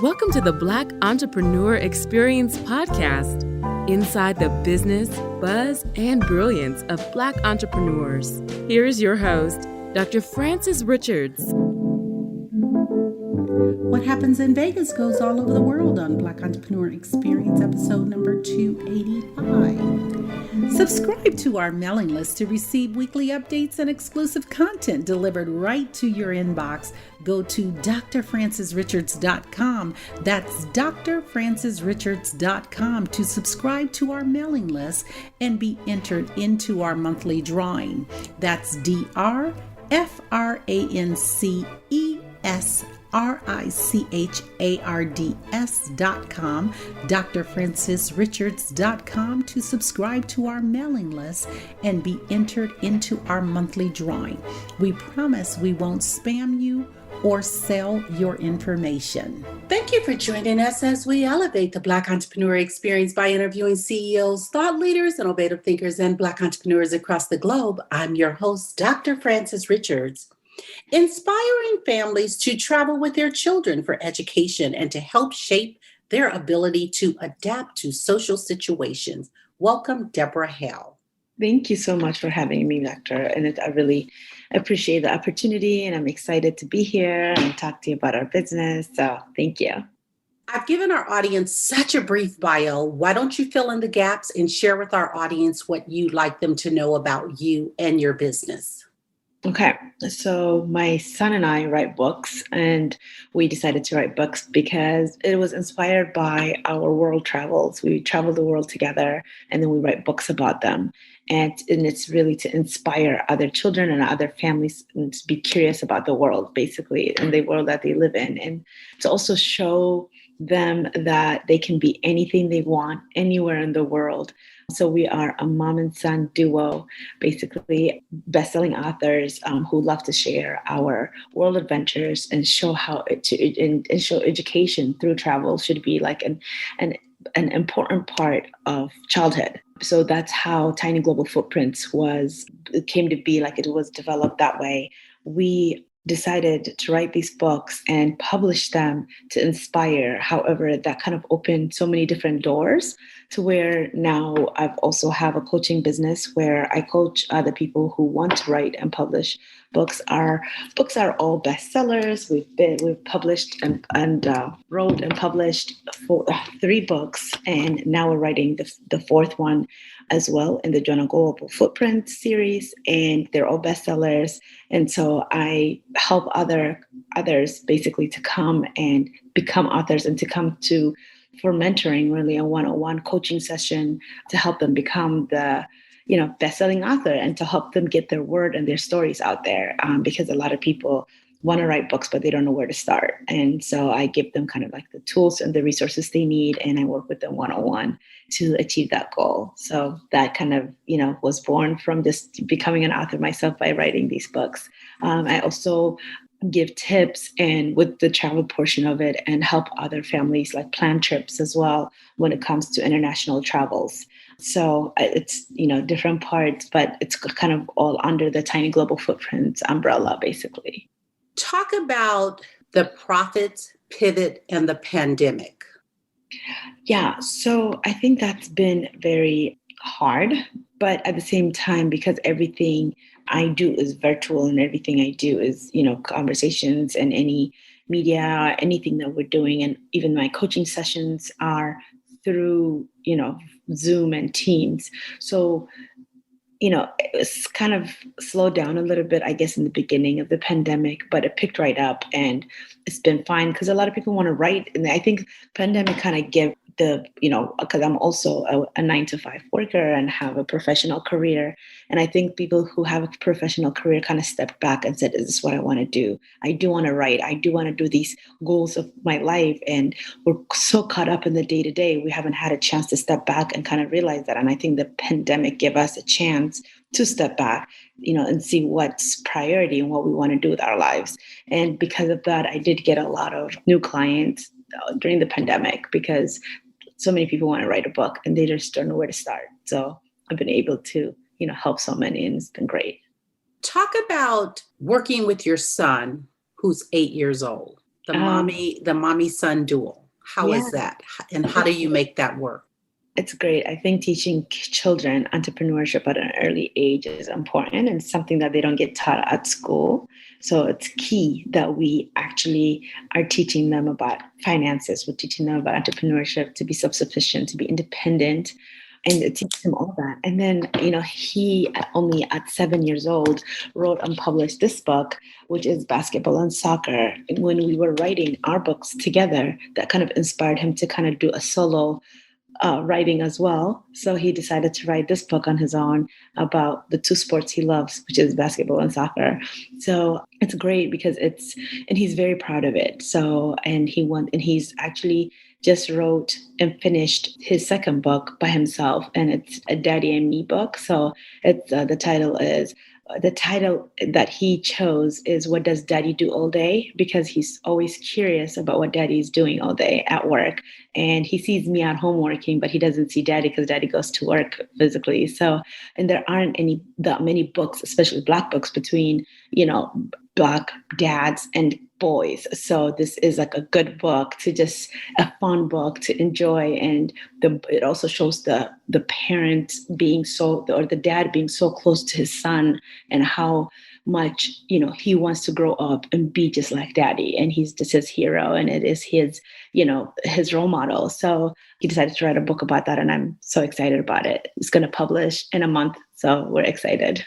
Welcome to the Black Entrepreneur Experience podcast, inside the business, buzz, and brilliance of Black entrepreneurs. Here is your host, Dr. Frances Richards. What happens in Vegas goes all over the world on Black Entrepreneur Experience, episode number 285. Subscribe to our mailing list to receive weekly updates and exclusive content delivered right to your inbox. Go to drfrancesrichards.com. That's drfrancesrichards.com to subscribe to our mailing list and be entered into our monthly drawing. That's drfrancesrichards.com, drfrancesrichards.com to subscribe to our mailing list and be entered into our monthly drawing. We promise we won't spam you or sell your information. Thank you for joining us as we elevate the Black entrepreneur experience by interviewing CEOs, thought leaders, innovative thinkers, and Black entrepreneurs across the globe. I'm your host, Dr. Frances Richards. Inspiring families to travel with their children for education and to help shape their ability to adapt to social situations. Welcome, Deborah Haile. Thank you so much for having me, Doctor. And I really appreciate the opportunity, and I'm excited to be here and talk to you about our business. So thank you. I've given our audience such a brief bio. Why don't you fill in the gaps and share with our audience what you'd like them to know about you and your business? Okay, so my son and I write books, and we decided to write books because it was inspired by our world travels. We travel the world together, and then we write books about them. And it's really to inspire other children and other families to be curious about the world, basically, and the world that they live in, and to also show them that they can be anything they want anywhere in the world. So we are a mom and son duo, basically best-selling authors who love to share our world adventures and show how and show education through travel should be like an important part of childhood. So that's how Tiny Global Footprints came to be, like it was developed that way. We decided to write these books and publish them to inspire. However, that kind of opened so many different doors to where now I've also have a coaching business where I coach other people who want to write and publish books. Our books are all bestsellers. We've published and wrote and published 3 books, and now we're writing the 4th one as well in the Journal Global Footprint series, and they're all bestsellers. And so I help others basically to come and become authors and to come to for mentoring, really a one-on-one coaching session to help them become the best-selling author and to help them get their word and their stories out there, because a lot of people want to write books, but they don't know where to start. And so I give them kind of like the tools and the resources they need, and I work with them one-on-one to achieve that goal. So that kind of, was born from just becoming an author myself by writing these books. I also give tips and with the travel portion of it and help other families like plan trips as well when it comes to international travels. So it's, different parts, but it's kind of all under the Tiny Global Footprints umbrella, basically. Talk about the profits pivot and the pandemic. Yeah, so I think that's been very hard, but at the same time, because everything I do is virtual and everything I do is, conversations and any media, anything that we're doing. And even my coaching sessions are through, Zoom and Teams. So, it's kind of slowed down a little bit, I guess, in the beginning of the pandemic, but it picked right up and it's been fine because a lot of people want to write. And I think pandemic kind of give because I'm also a 9-to-5 worker and have a professional career. And I think people who have a professional career kind of stepped back and said, is this what I want to do? I do want to write. I do want to do these goals of my life. And we're so caught up in the day-to-day. We haven't had a chance to step back and kind of realize that. And I think the pandemic gave us a chance to step back, and see what's priority and what we want to do with our lives. And because of that, I did get a lot of new clients during the pandemic because so many people want to write a book and they just don't know where to start. So I've been able to, help so many, and it's been great. Talk about working with your son, who's 8 years old. the mommy son duel. How Yeah, is that? And how do you make that work? it's great. I think teaching children entrepreneurship at an early age is important and something that they don't get taught at school. So it's key that we actually are teaching them about finances. We're teaching them about entrepreneurship, to be self-sufficient, to be independent, and it teaches him all that. And then, he only at 7 years old wrote and published this book, which is Basketball and Soccer. And when we were writing our books together, that kind of inspired him to kind of do a solo writing as well. So he decided to write this book on his own about the two sports he loves, which is basketball and soccer. So it's great because and he's very proud of it. So, and he's actually just wrote and finished his second book by himself, and it's a Daddy and Me book. So it's the title that he chose is What Does Daddy Do All Day? Because he's always curious about what Daddy is doing all day at work. And he sees me at home working, but he doesn't see Daddy because Daddy goes to work physically. So, and there aren't that many books, especially Black books, between, Black dads and boys. So this is like a good book, a fun book to enjoy. And it also shows the parent or the dad being so close to his son, and how much, he wants to grow up and be just like Daddy. And he's just his hero, and it is his role model. So he decided to write a book about that, and I'm so excited about it. It's going to publish in a month. So we're excited.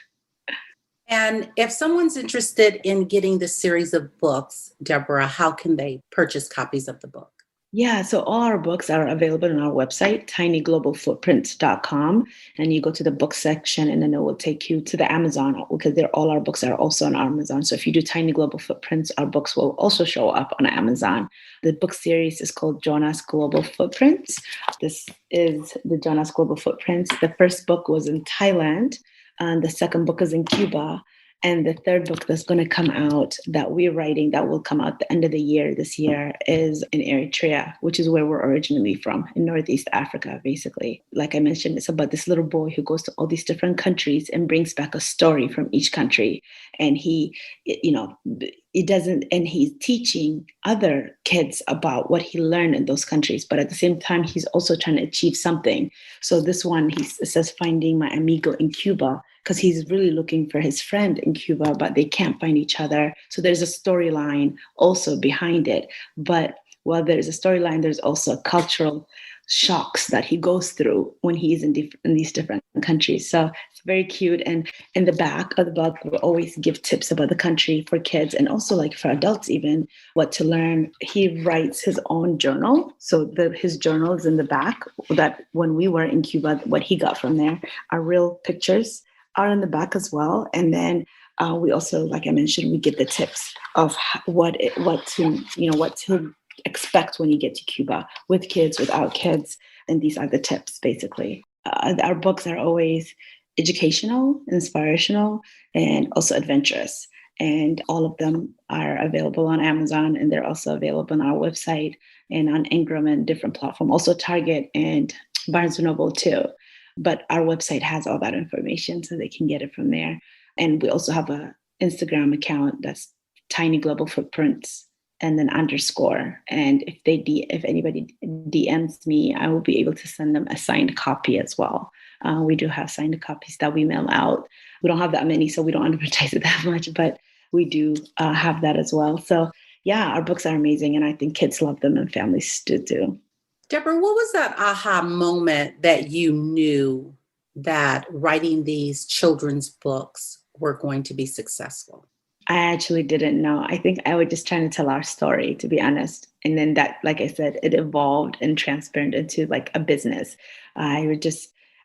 And if someone's interested in getting this series of books, Deborah, how can they purchase copies of the book? Yeah, so all our books are available on our website, tinyglobalfootprints.com. And you go to the book section, and then it will take you to the Amazon, because all our books are also on Amazon. So if you do Tiny Global Footprints, our books will also show up on Amazon. The book series is called Jonas Global Footprints. This is the Jonas Global Footprints. The first book was in Thailand, and the second book is in Cuba. And the third book that's going to come out that we're writing, that will come out the end of the year this year, is in Eritrea, which is where we're originally from, in Northeast Africa, basically. Like I mentioned, it's about this little boy who goes to all these different countries and brings back a story from each country. And he's teaching other kids about what he learned in those countries. But at the same time, he's also trying to achieve something. So this one, he says, finding my amigo in Cuba, because he's really looking for his friend in Cuba, but they can't find each other. So there's a storyline also behind it. But while there's a storyline, there's also cultural shocks that he goes through when he's in these different countries. So it's very cute. And in the back of the book, we always give tips about the country for kids, and also like for adults even, what to learn. He writes his own journal. So his journal is in the back, that when we were in Cuba, what he got from there are real pictures are in the back as well. And then we also, like I mentioned, we give the tips of what to expect when you get to Cuba, with kids, without kids. And these are the tips, basically. Our books are always educational, inspirational, and also adventurous. And all of them are available on Amazon, and they're also available on our website and on Ingram and different platforms, also Target and Barnes & Noble too. But our website has all that information, so they can get it from there. And we also have an Instagram account that's Tiny Global Footprints and then _. And if anybody DMs me, I will be able to send them a signed copy as well. We do have signed copies that we mail out. We don't have that many, so we don't advertise it that much, but we do have that as well. So yeah, our books are amazing, and I think kids love them and families do too. Deborah, what was that aha moment that you knew that writing these children's books were going to be successful? I actually didn't know. I think I was just trying to tell our story, to be honest. And then that, like I said, it evolved and transformed into like a business. I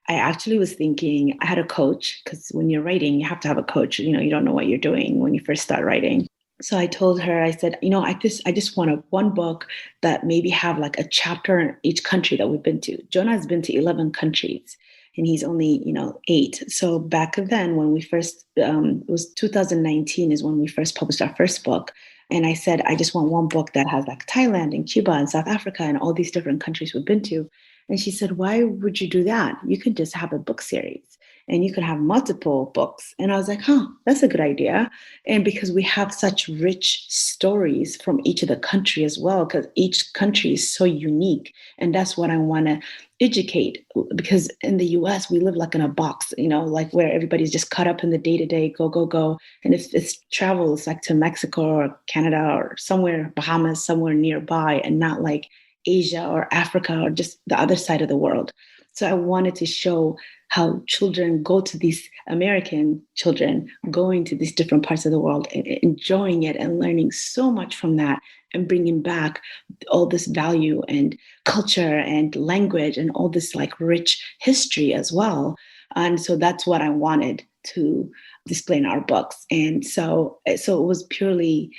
actually was thinking, I had a coach, because when you're writing, you have to have a coach. You don't know what you're doing when you first start writing. So I told her, I said, I just want one book that maybe have like a chapter in each country that we've been to. Jonah has been to 11 countries, and he's only, 8. So back then when we first, it was 2019 is when we first published our first book. And I said, I just want one book that has like Thailand and Cuba and South Africa and all these different countries we've been to. And she said, why would you do that? You could just have a book series. and you could have multiple books. And I was like, huh, that's a good idea. And because we have such rich stories from each of the country as well, because each country is so unique. And that's what I want to educate, because in the US, we live like in a box, like where everybody's just caught up in the day to day, go, go, go. And if it's travel, it's like to Mexico or Canada or somewhere, Bahamas, somewhere nearby, and not like Asia or Africa or just the other side of the world. So I wanted to show how children go to these American children going to these different parts of the world and enjoying it and learning so much from that and bringing back all this value and culture and language and all this like rich history as well. And so that's what I wanted to display in our books. And so it was purely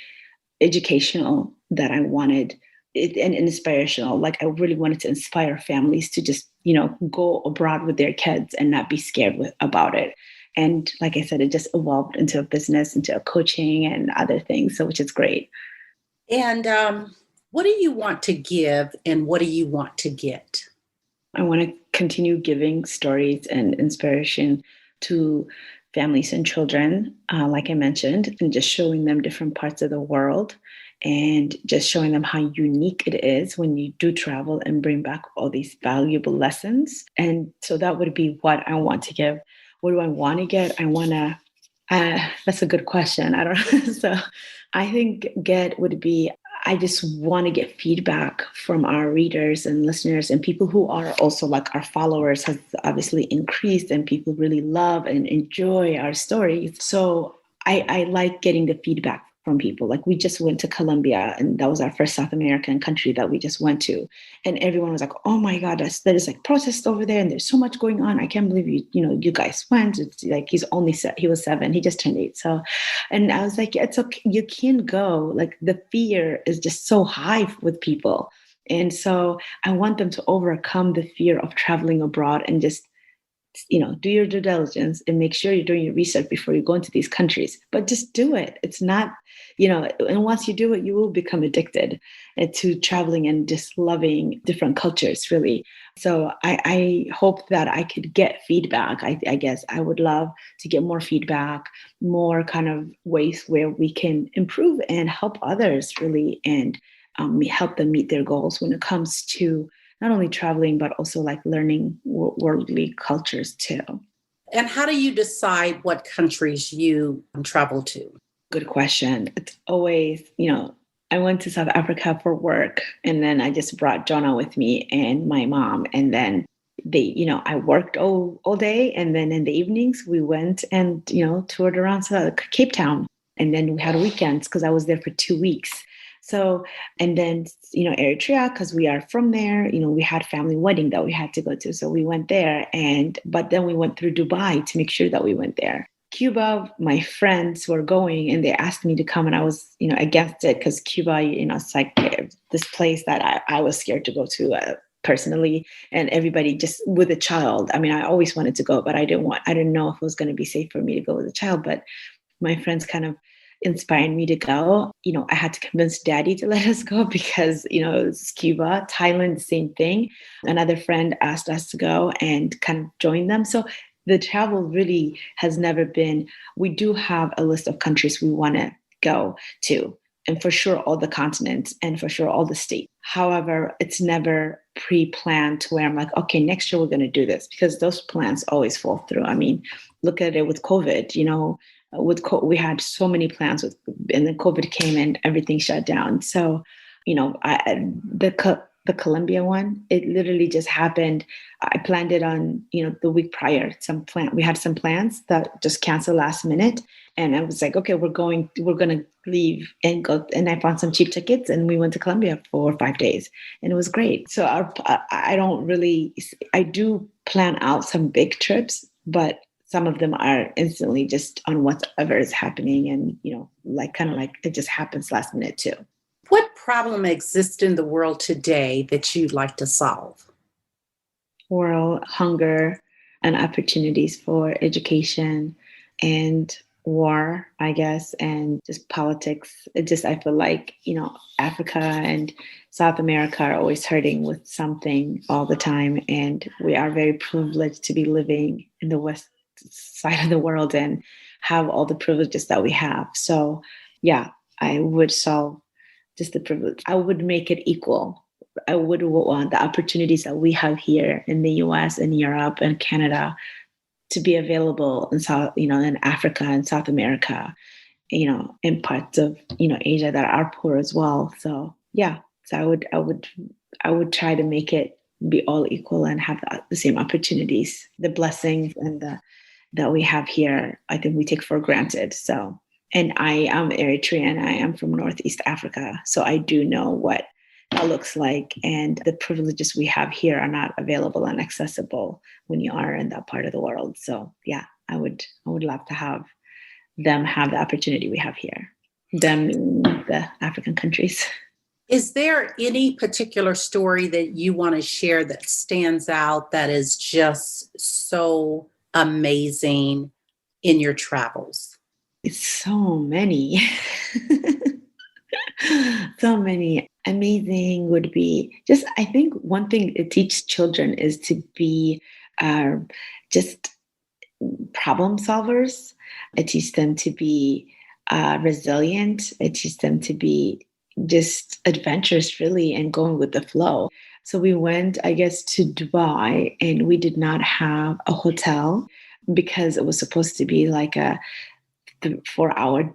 educational that I wanted it, and inspirational. Like I really wanted to inspire families to just, go abroad with their kids and not be scared about it. And like I said, it just evolved into a business, into a coaching and other things. So, which is great. And what do you want to give and what do you want to get? I want to continue giving stories and inspiration to families and children, like I mentioned, and just showing them different parts of the world and just showing them how unique it is when you do travel and bring back all these valuable lessons. And so that would be what I want to give. What do I want to get? That's a good question. I don't know. So I think get would be, I just want to get feedback from our readers and listeners and people who are also like our followers has obviously increased and people really love and enjoy our stories. So I like getting the feedback from people. Like we just went to Colombia and that was our first South American country that we just went to. And everyone was like, oh my God, there's like protests over there and there's so much going on. I can't believe you guys went. It's like he was 7, he just turned 8. So, and I was like, it's okay, you can go. Like the fear is just so high with people. And so I want them to overcome the fear of traveling abroad and just do your due diligence and make sure you're doing your research before you go into these countries, but just do it. It's not, and once you do it, you will become addicted to traveling and just loving different cultures, really. So I hope that I could get feedback. I guess I would love to get more feedback, more kind of ways where we can improve and help others really, and help them meet their goals when it comes to not only traveling, but also like learning worldly cultures too. And how do you decide what countries you travel to? Good question. It's always, I went to South Africa for work and then I just brought Jonah with me and my mom. And then I worked all day. And then in the evenings we went and, toured around Cape Town. And then we had weekends because I was there for 2 weeks. So, and then, Eritrea, because we are from there, we had family wedding that we had to go to. So we went there but then we went through Dubai to make sure that we went there. Cuba, my friends were going and they asked me to come and I was, against it because Cuba, it's like this place that I was scared to go to personally, and everybody just with a child. I mean, I always wanted to go, but I didn't know if it was going to be safe for me to go with a child, but my friends kind of inspired me to go. I had to convince daddy to let us go because, it's Cuba. Thailand, same thing. Another friend asked us to go and kind of join them. So the travel really has never been, we do have a list of countries we want to go to, and for sure all the continents and for sure all the states. However, it's never pre-planned to where I'm like, okay, next year we're going to do this, because those plans always fall through. I mean, look at it with COVID, we had so many plans and then COVID came and everything shut down. So, the Colombia one, it literally just happened. I planned it on, the week prior. We had some plans that just canceled last minute. And I was like, okay, we're going to leave and go. And I found some cheap tickets and we went to Colombia for 5 days and it was great. So I do plan out some big trips, but some of them are instantly just on whatever is happening. And, kind of like it just happens last minute too. What problem exists in the world today that you'd like to solve? World hunger and opportunities for education and war, I guess, and just politics. I feel like, Africa and South America are always hurting with something all the time. And we are very privileged to be living in the side of the world and have all the privileges that we have. So yeah, I would solve just the privilege. I would make it equal. I would want the opportunities that we have here in the US and Europe and Canada to be available in South, in Africa and South America, in parts of, Asia that are poor as well. So yeah, so I would try to make it be all equal and have the same opportunities, the blessings and that we have here. I think we take for granted. So, and I am Eritrean. I am from Northeast Africa. So I do know what that looks like. And the privileges we have here are not available and accessible when you are in that part of the world. So yeah, I would love to have them have the opportunity we have here, them in the African countries. Is there any particular story that you want to share that stands out that is just so amazing in your travels? It's so many. So many. Amazing would be just, I think one thing it teaches children is to be just problem solvers. It teaches them to be resilient. It teaches them to be just adventurous, really, and going with the flow. So we went, I guess, to Dubai, and we did not have a hotel because it was supposed to be like a 4-hour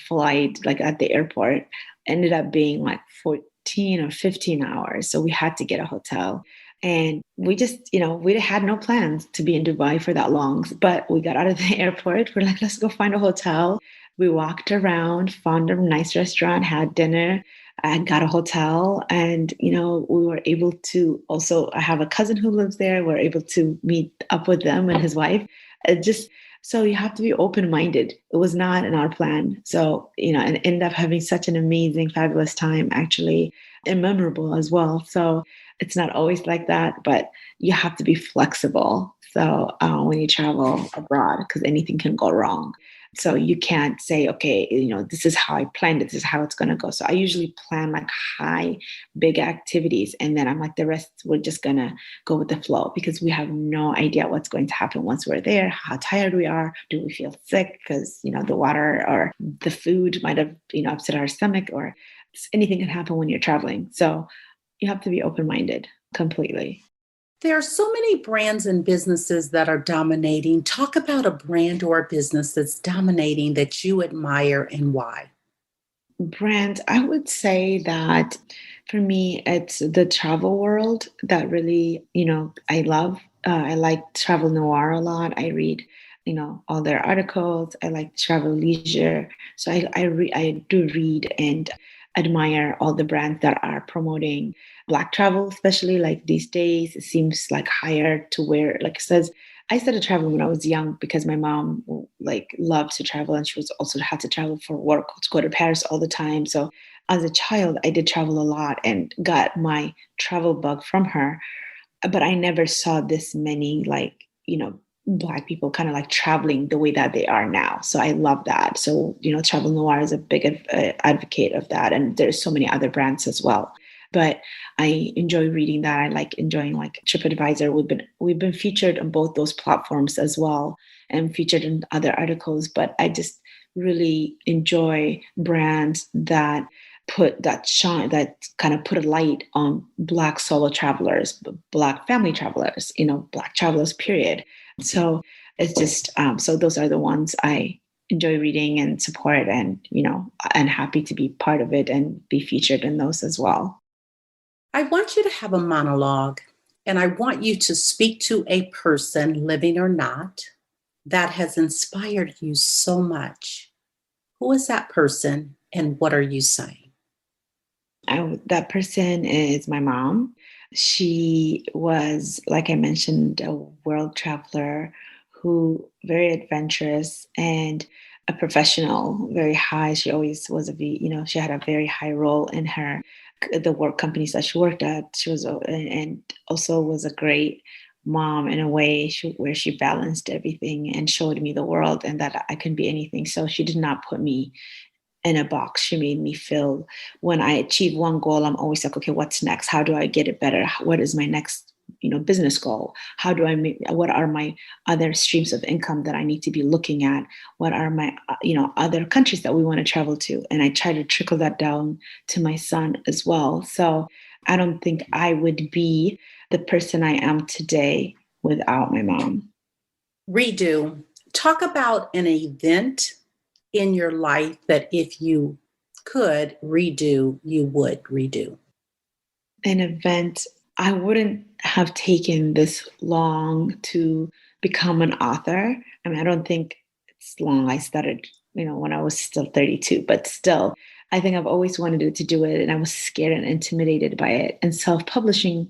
flight, at the airport. Ended up being like 14 or 15 hours. So we had to get a hotel. And we just, we had no plans to be in Dubai for that long. But we got out of the airport. We're like, let's go find a hotel. We walked around, found a nice restaurant, had dinner, and got a hotel. And, we were able to also, I have a cousin who lives there. We're able to meet up with them and his wife. So you have to be open-minded. It was not in our plan. So, and ended up having such an amazing, fabulous time, actually, and memorable as well. So it's not always like that, but you have to be flexible. So when you travel abroad, because anything can go wrong. So you can't say, okay, this is how I planned it. This is how it's going to go. So I usually plan high, big activities. And then I'm like, the rest, we're just going to go with the flow because we have no idea what's going to happen once we're there, how tired we are. Do we feel sick because, the water or the food might have, upset our stomach, or anything can happen when you're traveling. So you have to be open-minded completely. There are so many brands and businesses that are dominating. Talk about a brand or a business that's dominating that you admire and why. Brand, I would say that for me, it's the travel world that really, I love. I like Travel Noir a lot. I read, all their articles. I like travel leisure. So I do read and admire all the brands that are promoting Black travel, especially these days. It seems higher to where, I started traveling when I was young because my mom loved to travel, and she was also had to travel for work, to go to Paris all the time. So as a child, I did travel a lot and got my travel bug from her. But I never saw this many Black people kind of traveling the way that they are now. So I love that. So, Travel Noir is a big advocate of that. And there's so many other brands as well. But I enjoy reading that. I like enjoying TripAdvisor. We've been featured on both those platforms as well, and featured in other articles. But I just really enjoy brands that that kind of put a light on Black solo travelers, Black family travelers, Black travelers, period. So it's just, so those are the ones I enjoy reading and support, and, and happy to be part of it and be featured in those as well. I want you to have a monologue, and I want you to speak to a person, living or not, that has inspired you so much. Who is that person, and what are you saying? That person is my mom. She was, like I mentioned, a world traveler who very adventurous and a professional, very high. She always was she had a very high role in the work companies that she worked at. She was, and also was a great mom in a way where she balanced everything and showed me the world and that I can be anything. So she did not put me in a box. She made me feel when I achieve one goal, I'm always like, okay, what's next? How do I get it better? What is my next, business goal? How do I make, what are my other streams of income that I need to be looking at? What are my, other countries that we want to travel to? And I try to trickle that down to my son as well. So I don't think I would be the person I am today without my mom. Redo. Talk about an event in your life that if you could redo, you would redo. An event, I wouldn't have taken this long to become an author. I mean, I don't think it's long. I started, when I was still 32, but still, I think I've always wanted to do it, and I was scared and intimidated by it. And self-publishing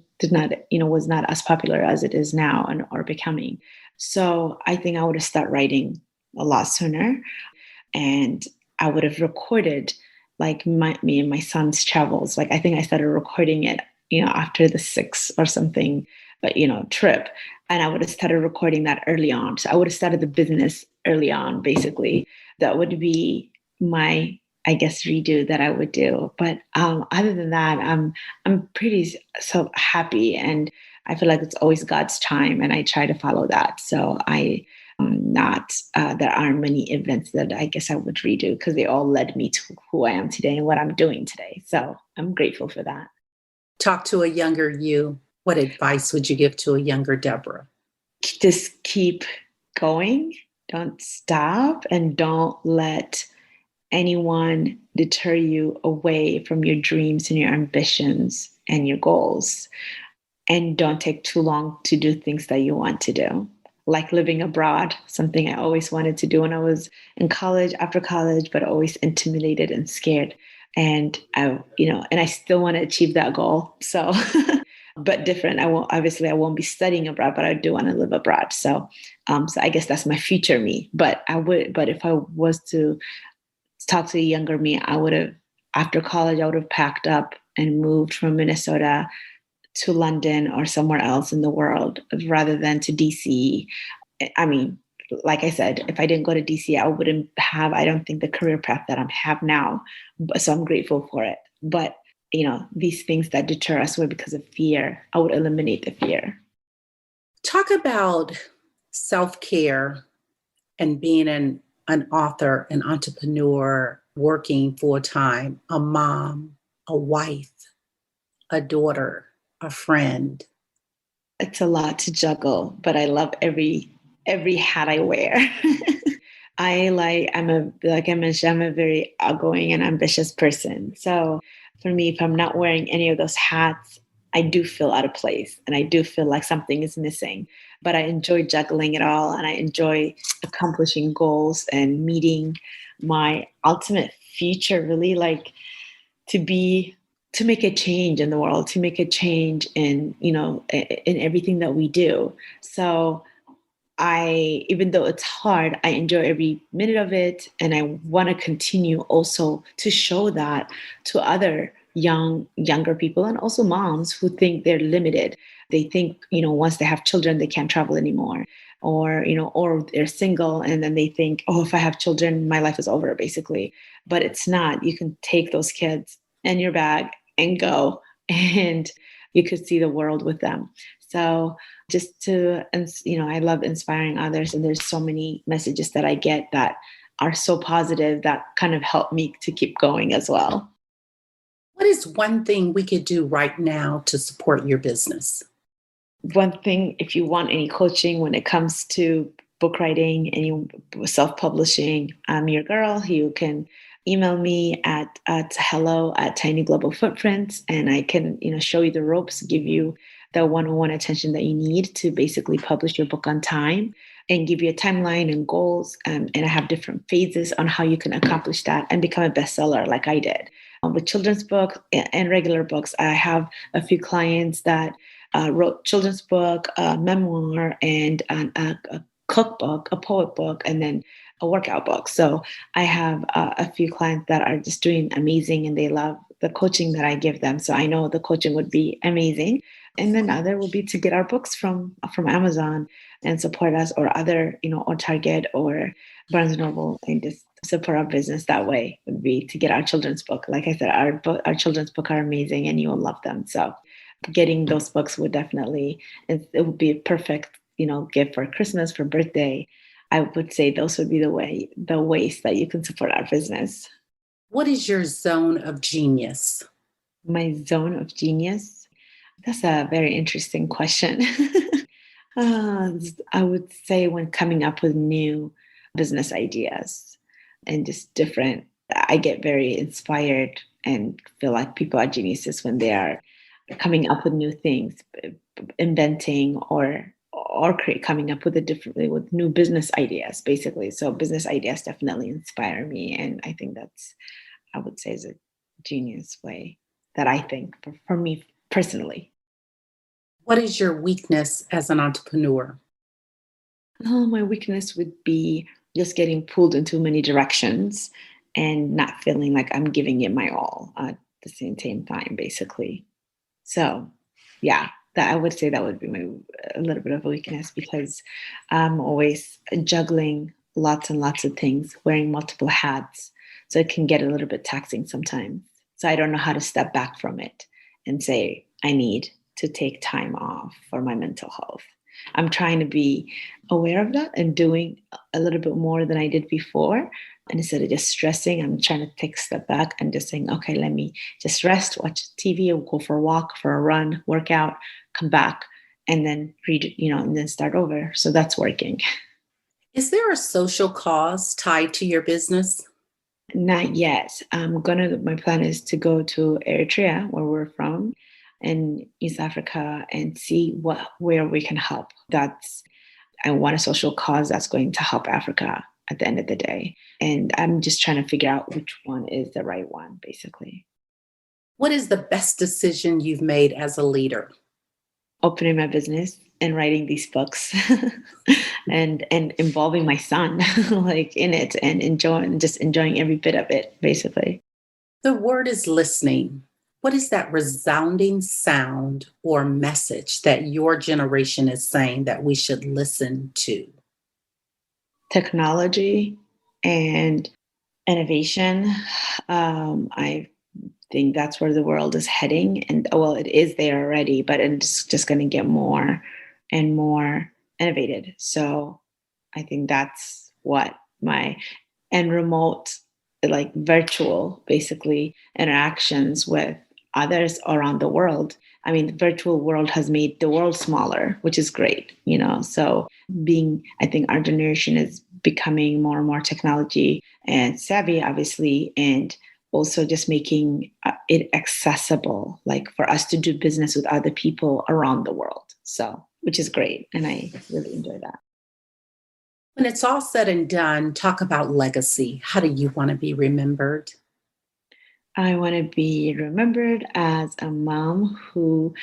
was not as popular as it is now and or becoming. So I think I would have started writing a lot sooner, and I would have recorded like me and my son's travels. Like I think I started recording it, after the 6 or something, trip. And I would have started recording that early on. So I would have started the business early on, basically. That would be my, I guess, redo that I would do. But other than that, I'm pretty so happy, and I feel like it's always God's time, and I try to follow that. So there aren't many events that I guess I would redo, because they all led me to who I am today and what I'm doing today. So I'm grateful for that. Talk to a younger you. What advice would you give to a younger Deborah? Just keep going. Don't stop, and don't let anyone deter you away from your dreams and your ambitions and your goals. And don't take too long to do things that you want to do. Like living abroad, something I always wanted to do when I was in college, after college, but always intimidated and scared. And I still want to achieve that goal. So, but different. I won't be studying abroad, but I do want to live abroad. So I guess that's my future me. But if I was to talk to a younger me, after college, I would have packed up and moved from Minnesota to London or somewhere else in the world rather than to DC. I mean, like I said, if I didn't go to DC, I wouldn't have, I don't think, the career path that I have now. So I'm grateful for it. But, these things that deter us were because of fear. I would eliminate the fear. Talk about self-care and being an author, an entrepreneur, working full-time, a mom, a wife, a daughter, a friend. It's a lot to juggle, but I love every hat I wear. Like I mentioned, I'm a very outgoing and ambitious person. So for me, if I'm not wearing any of those hats, I do feel out of place, and I do feel like something is missing. But I enjoy juggling it all, and I enjoy accomplishing goals and meeting my ultimate future, really, like to make a change in the world, to make a change in everything that we do. So even though it's hard, I enjoy every minute of it. And I want to continue also to show that to other younger people, and also moms who think they're limited. They think, once they have children, they can't travel anymore, or they're single. And then they think, oh, if I have children, my life is over, basically. But it's not. You can take those kids in your bag and go, and you could see the world with them. So I love inspiring others. And there's so many messages that I get that are so positive that kind of help me to keep going as well. What is one thing we could do right now to support your business? One thing, if you want any coaching when it comes to book writing, any self-publishing, I'm your girl. You can email me at hello@tinyglobalfootprints, and I can show you the ropes, give you the one-on-one attention that you need to basically publish your book on time, and give you a timeline and goals. And I have different phases on how you can accomplish that and become a bestseller like I did. With children's books and regular books, I have a few clients that wrote children's book, a memoir, and a cookbook, a poet book, and then a workout book. So I have a few clients that are just doing amazing, and they love the coaching that I give them. So I know the coaching would be amazing. And then other will be to get our books from Amazon and support us, or other, or Target or Barnes & Noble, and just support our business that way would be to get our children's book. Like I said, our children's book are amazing, and you will love them. So getting those books would definitely, it would be a perfect, gift for Christmas, for birthday. I would say those would be the ways that you can support our business. What is your zone of genius? My zone of genius? That's a very interesting question. I would say when coming up with new business ideas and just different, I get very inspired and feel like people are geniuses when they are coming up with new things, inventing coming up with with new business ideas, basically. So business ideas definitely inspire me, and I think I would say is a genius way that I think for me personally. What is your weakness as an entrepreneur? Oh, my weakness would be just getting pulled in too many directions and not feeling like I'm giving it my all at the same time, basically. So, yeah, that I would say that would be a little bit of a weakness because I'm always juggling lots and lots of things, wearing multiple hats. So it can get a little bit taxing sometimes. So I don't know how to step back from it and say, I need to take time off for my mental health. I'm trying to be aware of that and doing a little bit more than I did before. And instead of just stressing, I'm trying to take a step back and just saying, okay, let me just rest, watch TV, or go for a walk, for a run, work out, come back, and then read, and then start over. So that's working. Is there a social cause tied to your business? Not yet. My plan is to go to Eritrea, where we're from, in East Africa, and see where we can help. I want a social cause that's going to help Africa at the end of the day. And I'm just trying to figure out which one is the right one, basically. What is the best decision you've made as a leader? Opening my business and writing these books and involving my son like in it and enjoying every bit of it, basically. The word is listening. What is that resounding sound or message that your generation is saying that we should listen to? Technology and innovation. I think that's where the world is heading. And well, it is there already, but it's just going to get more and more innovated. So I think that's what and remote, like virtual, basically interactions with others around the world. I mean, the virtual world has made the world smaller, which is great, So I think our generation is becoming more and more technology and savvy, obviously, and also just making it accessible, like for us to do business with other people around the world. So, which is great. And I really enjoy that. When it's all said and done, talk about legacy. How do you want to be remembered? I want to be remembered as a mom who,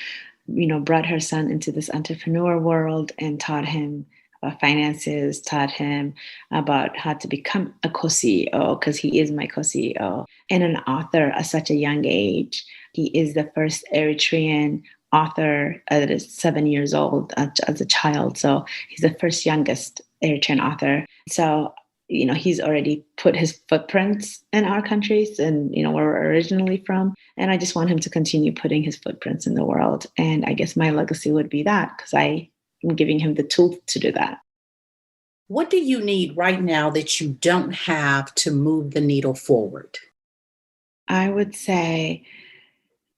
brought her son into this entrepreneur world and taught him about finances, taught him about how to become a co-CEO, because he is my co-CEO, and an author at such a young age. He is the first Eritrean author at 7 years old as a child. So he's the first youngest Eritrean author. So he's already put his footprints in our countries and, where we're originally from. And I just want him to continue putting his footprints in the world. And I guess my legacy would be that, because I am giving him the tools to do that. What do you need right now that you don't have to move the needle forward? I would say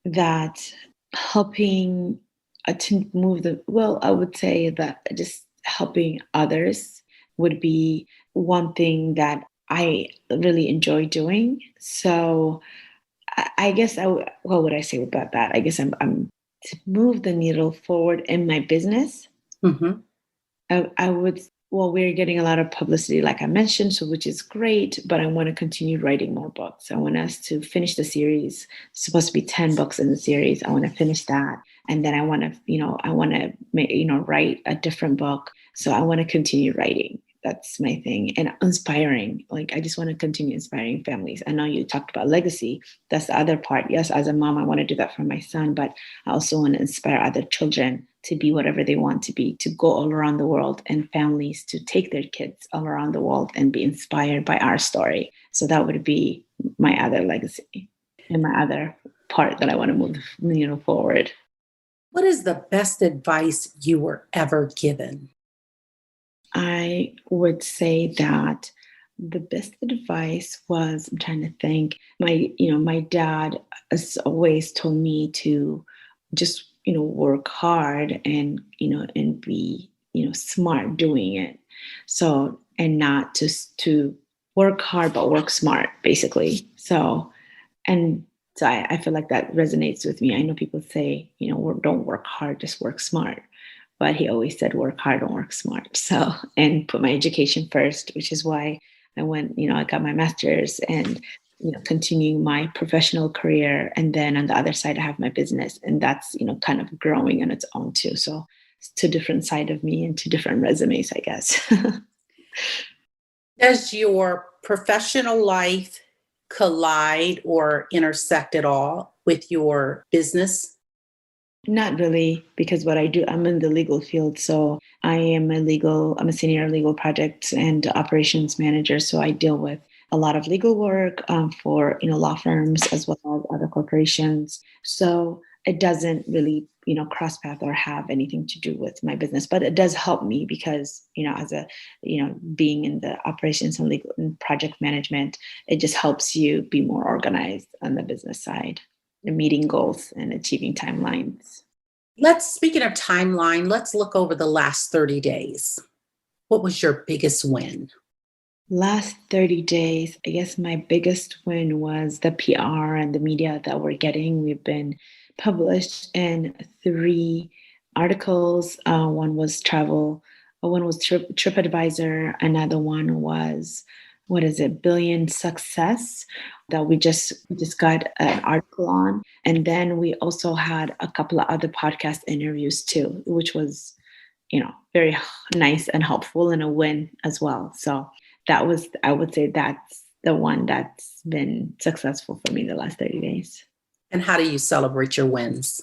that helping to I would say that just helping others would be one thing that I really enjoy doing. So I guess what would I say about that? I guess I'm to move the needle forward in my business. Mm-hmm. I would, well, we're getting a lot of publicity, like I mentioned, so which is great, but I want to continue writing more books. I want us to finish the series. It's supposed to be 10 books in the series. I want to finish that. And then I want to, write a different book. So I want to continue writing. That's my thing. And inspiring, like I just want to continue inspiring families. I know you talked about legacy. That's the other part. Yes, as a mom, I want to do that for my son, but I also want to inspire other children to be whatever they want to be, to go all around the world, and families to take their kids all around the world and be inspired by our story. So that would be my other legacy and my other part that I want to move, forward. What is the best advice you were ever given? I would say that the best advice was, I'm trying to think, my dad has always told me to just, work hard and be, smart doing it. So, and not just to work hard, but work smart, basically. And so I feel like that resonates with me. I know people say, don't work hard, just work smart. But he always said, work hard, don't work smart. So, and put my education first, which is why I went, I got my master's and, continuing my professional career. And then on the other side, I have my business. And that's, kind of growing on its own too. So it's two different side of me and two different resumes, I guess. Does your professional life collide or intersect at all with your business? Not really, because what I do, I'm in the legal field. So I'm a senior legal projects and operations manager. So I deal with a lot of legal work for, law firms as well as other corporations. So it doesn't really, cross path or have anything to do with my business, but it does help me because, as a, being in the operations and legal and project management, it just helps you be more organized on the business side and meeting goals and achieving timelines. Speaking of timeline, let's look over the last 30 days. What was your biggest win? Last 30 days, I guess my biggest win was the PR and the media that we're getting. We've been published in 3 articles. One was travel, one was TripAdvisor, another one was, what is it, Billion Success, that we just got an article on. And then we also had a couple of other podcast interviews too, which was, very nice and helpful and a win as well. So I would say that's the one that's been successful for me the last 30 days. And how do you celebrate your wins?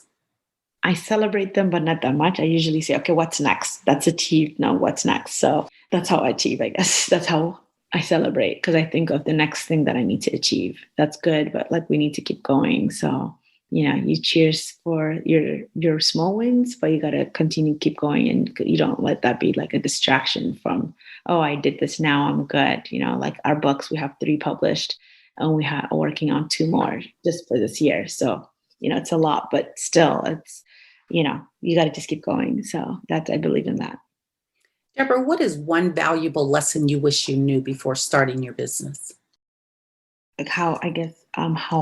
I celebrate them, but not that much. I usually say, okay, what's next? That's achieved. Now what's next? So that's how I achieve, I guess. That's how I celebrate, because I think of the next thing that I need to achieve. That's good, but we need to keep going. So, you cheers for your small wins, but you got to continue, keep going. And you don't let that be like a distraction from, oh, I did this, now I'm good. Like our books, we have 3 published and we are working on 2 more just for this year. So, it's a lot, but still it's, you got to just keep going. So I believe in that. Deborah, what is one valuable lesson you wish you knew before starting your business? Like how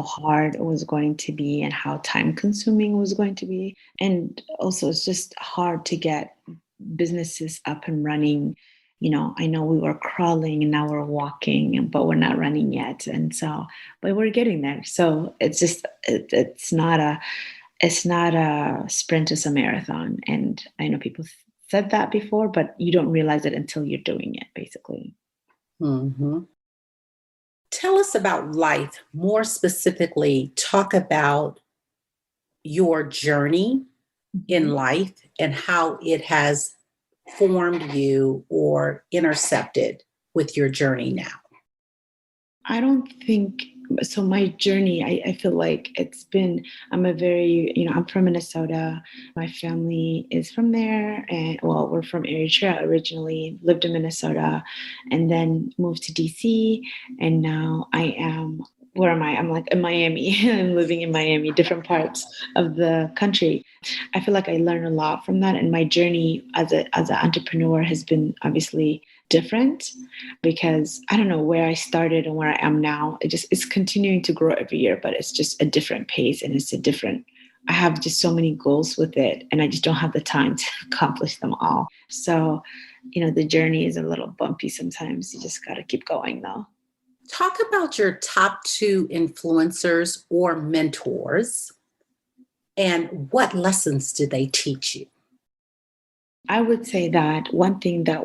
hard it was going to be and how time consuming it was going to be. And also it's just hard to get businesses up and running. I know we were crawling and now we're walking, but we're not running yet. And so, but we're getting there. So it's just, it's not a sprint, it's a marathon. And I know people said that before, but you don't realize it until you're doing it, basically. Mm-hmm. Tell us about life. More specifically, talk about your journey in life and how it has formed you or intersected with your journey now. I don't think so. My journey, I feel like I'm I'm from Minnesota. My family is from there. And we're from Eritrea originally, lived in Minnesota, and then moved to DC. And now where am I? I'm like in Miami. I'm living in Miami, different parts of the country. I feel like I learned a lot from that. And my journey as an entrepreneur has been obviously different, because I don't know where I started and where I am now. It's continuing to grow every year, but it's just a different pace, and I have just so many goals with it, and I just don't have the time to accomplish them all. So, the journey is a little bumpy sometimes. You just got to keep going though. Talk about your top 2 influencers or mentors, and what lessons did they teach you? I would say that one thing that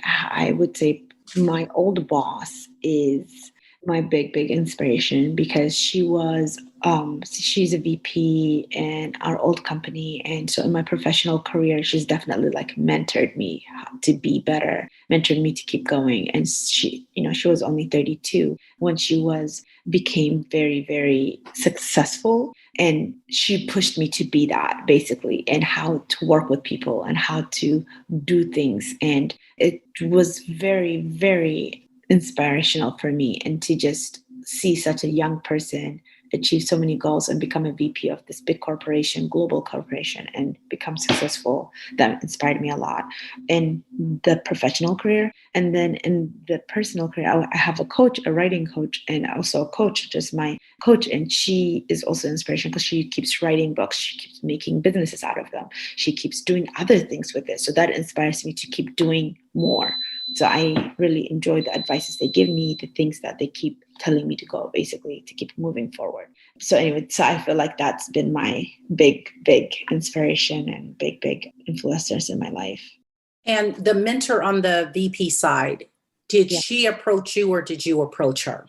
I would say my old boss is my big, big inspiration, because she was she's a VP in our old company. And so in my professional career, she's definitely like mentored me to be better, mentored me to keep going. And she was only 32 when became very, very successful. And she pushed me to be that basically, and how to work with people and how to do things. And it was very, very inspirational for me, and to just see such a young person achieve so many goals and become a VP of this big corporation, global corporation, and become successful. That inspired me a lot in the professional career. And then in the personal career, I have a coach, a writing coach, and also a coach, just my coach. And she is also inspiration because she keeps writing books. She keeps making businesses out of them. She keeps doing other things with it. So that inspires me to keep doing more. So I really enjoy the advices they give me, the things that they keep telling me to go, basically, to keep moving forward. So anyway, so I feel like that's been my big, big inspiration and big, big influencers in my life. And the mentor on the VP side, did Yeah. she approach you or did you approach her?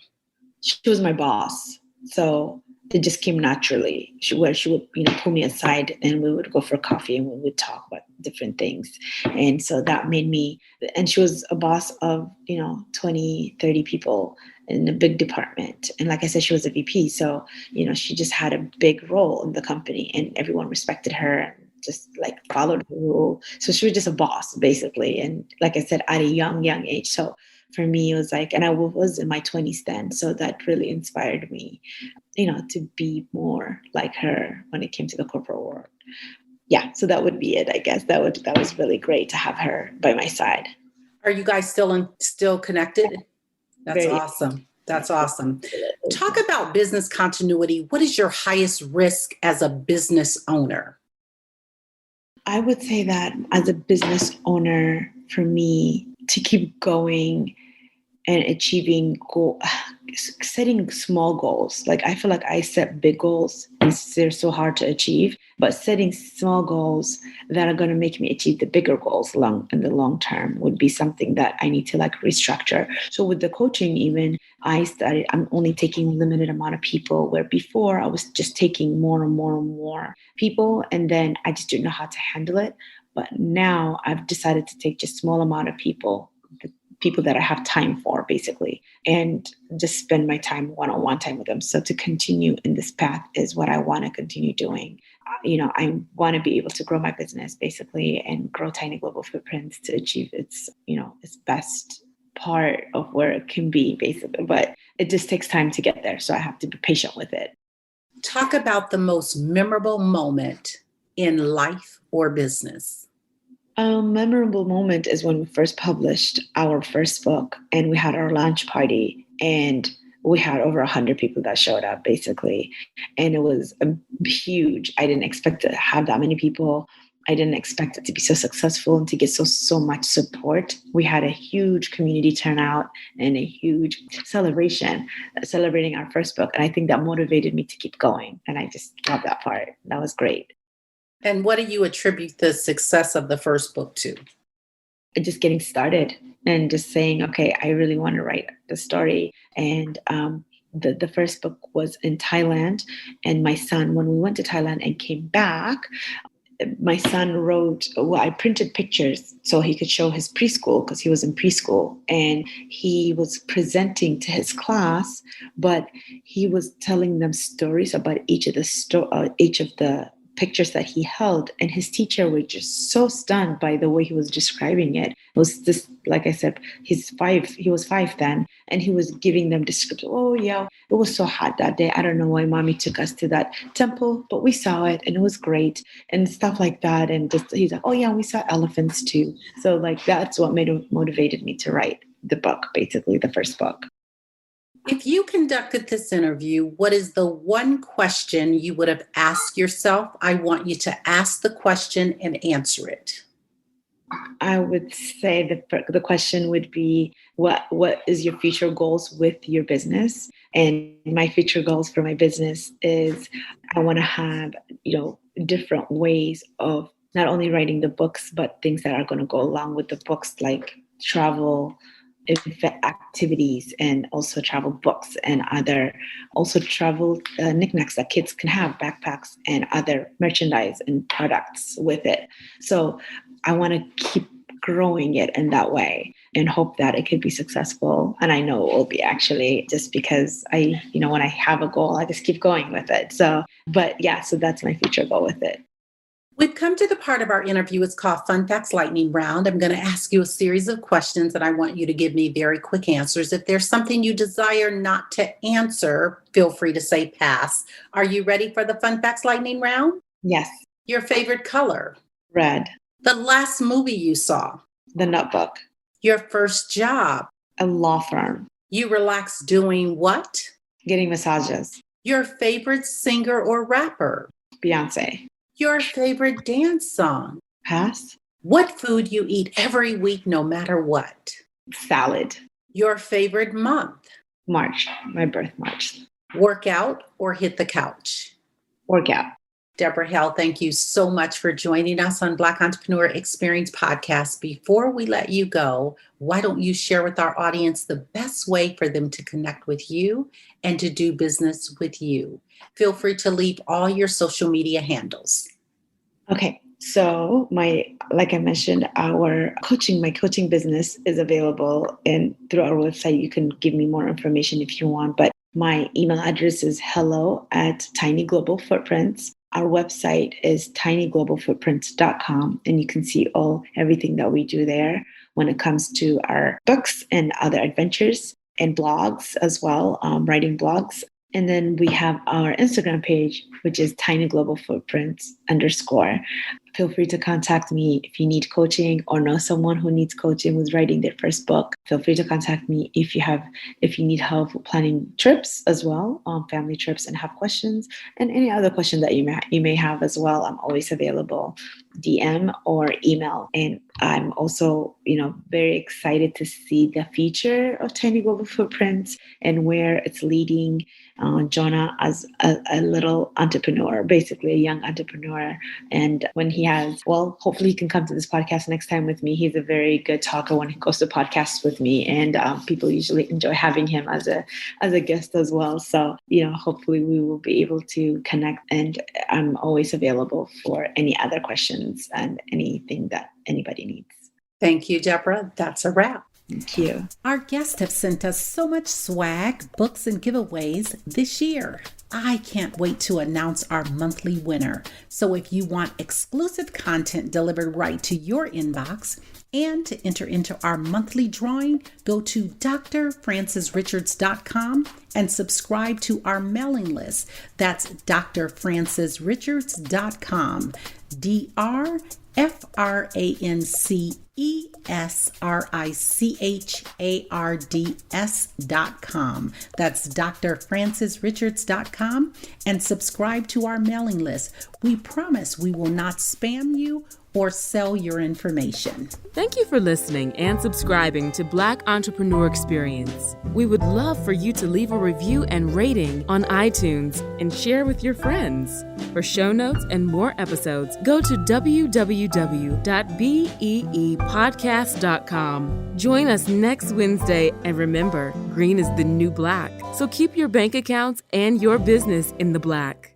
She was my boss. So it just came naturally, where she would, pull me aside and we would go for coffee and we would talk about different things. And so that made me, and she was a boss of, 20, 30 people in a big department. And like I said, she was a VP. So, she just had a big role in the company and everyone respected her and just like followed the rule. So she was just a boss basically. And like I said, at a young age. So for me, it was like, and I was in my 20s then. So that really inspired me, to be more like her when it came to the corporate world. Yeah. So that would be it, I guess. That was really great to have her by my side. Are you guys still connected? That's Very awesome. That's awesome. Talk about business continuity. What is your highest risk as a business owner? I would say that as a business owner, for me, to keep going and achieving setting small goals. Like I feel like I set big goals and they're so hard to achieve, but setting small goals that are going to make me achieve the bigger goals in the long term would be something that I need to like restructure. So with the coaching, even I'm only taking limited amount of people, where before I was just taking more and more and more people. And then I just didn't know how to handle it. But now I've decided to take just small amount of people that I have time for, basically, and just spend my time one-on-one time with them. So to continue in this path is what I want to continue doing. I want to be able to grow my business, basically, and grow Tiny Global Footprints to achieve its best part of where it can be, basically. But it just takes time to get there. So I have to be patient with it. Talk about the most memorable moment in life or business. A memorable moment is when we first published our first book and we had our launch party and we had over 100 people that showed up, basically. And it was huge. I didn't expect to have that many people. I didn't expect it to be so successful and to get so much support. We had a huge community turnout and a huge celebration, celebrating our first book. And I think that motivated me to keep going. And I just love that part. That was great. And what do you attribute the success of the first book to? Just getting started and just saying, okay, I really want to write the story. And the first book was in Thailand. And my son, when we went to Thailand and came back, my son I printed pictures so he could show his preschool, because he was in preschool, and he was presenting to his class, but he was telling them stories about each of the pictures that he held, and his teacher was just so stunned by the way he was describing it. It was just, like I said, he was 5 then, and he was giving them description. Oh yeah, it was so hot that day. I don't know why mommy took us to that temple, but we saw it and it was great, and stuff like that. And just, he's like, oh yeah, we saw elephants too. So like, that's what motivated me to write the book, basically the first book. If you conducted this interview, what is the one question you would have asked yourself? I want you to ask the question and answer it. I would say the question would be, what is your future goals with your business? And my future goals for my business is I want to have, different ways of not only writing the books, but things that are going to go along with the books, like travel, activities and also travel books and other also travel knickknacks that kids can have, backpacks and other merchandise and products with it. So I want to keep growing it in that way and hope that it could be successful. And I know it will be, actually, just because when I have a goal, I just keep going with it. So that's my future goal with it. We've come to the part of our interview. It's called Fun Facts Lightning Round. I'm going to ask you a series of questions and I want you to give me very quick answers. If there's something you desire not to answer, feel free to say pass. Are you ready for the Fun Facts Lightning Round? Yes. Your favorite color? Red. The last movie you saw? The Notebook. Your first job? A law firm. You relax doing what? Getting massages. Your favorite singer or rapper? Beyonce. Your favorite dance song? Pass. What food you eat every week, no matter what? Salad. Your favorite month? March. My birth March. Workout or hit the couch? Workout. Deborah Haile, thank you so much for joining us on Black Entrepreneur Experience Podcast. Before we let you go, why don't you share with our audience the best way for them to connect with you and to do business with you? Feel free to leave all your social media handles. Okay. So like I mentioned, my coaching business is available, and through our website, you can give me more information if you want. But my email address is hello@tinyglobalfootprints. Our website is tinyglobalfootprints.com, and you can see everything that we do there when it comes to our books and other adventures and blogs as well, writing blogs. And then we have our Instagram page, which is tinyglobalfootprints_. Feel free to contact me if you need coaching or know someone who needs coaching with writing their first book. Feel free to contact me if you need help planning trips as well, family trips, and have questions, and any other question that you may have as well. I'm always available, DM or email. And I'm also, very excited to see the future of Tiny Global Footprints and where it's leading Jonah as a little entrepreneur, basically a young entrepreneur. And when hopefully he can come to this podcast next time with me. He's a very good talker when he goes to podcasts with me, and people usually enjoy having him as a guest as well. So, hopefully we will be able to connect, and I'm always available for any other questions and anything that anybody needs. Thank you, Deborah. That's a wrap. Thank you. Our guests have sent us so much swag, books, and giveaways this year. I can't wait to announce our monthly winner. So if you want exclusive content delivered right to your inbox and to enter into our monthly drawing, go to drfrancisrichards.com and subscribe to our mailing list. That's drfrancisrichards.com. drfrancisrichards.com. That's drfrancisrichards.com, and subscribe to our mailing list. We promise we will not spam you or sell your information. Thank you for listening and subscribing to Black Entrepreneur Experience. We would love for you to leave a review and rating on iTunes and share with your friends. For show notes and more episodes, go to www.beepodcast.com. Join us next Wednesday, and remember, green is the new black. So keep your bank accounts and your business in the black.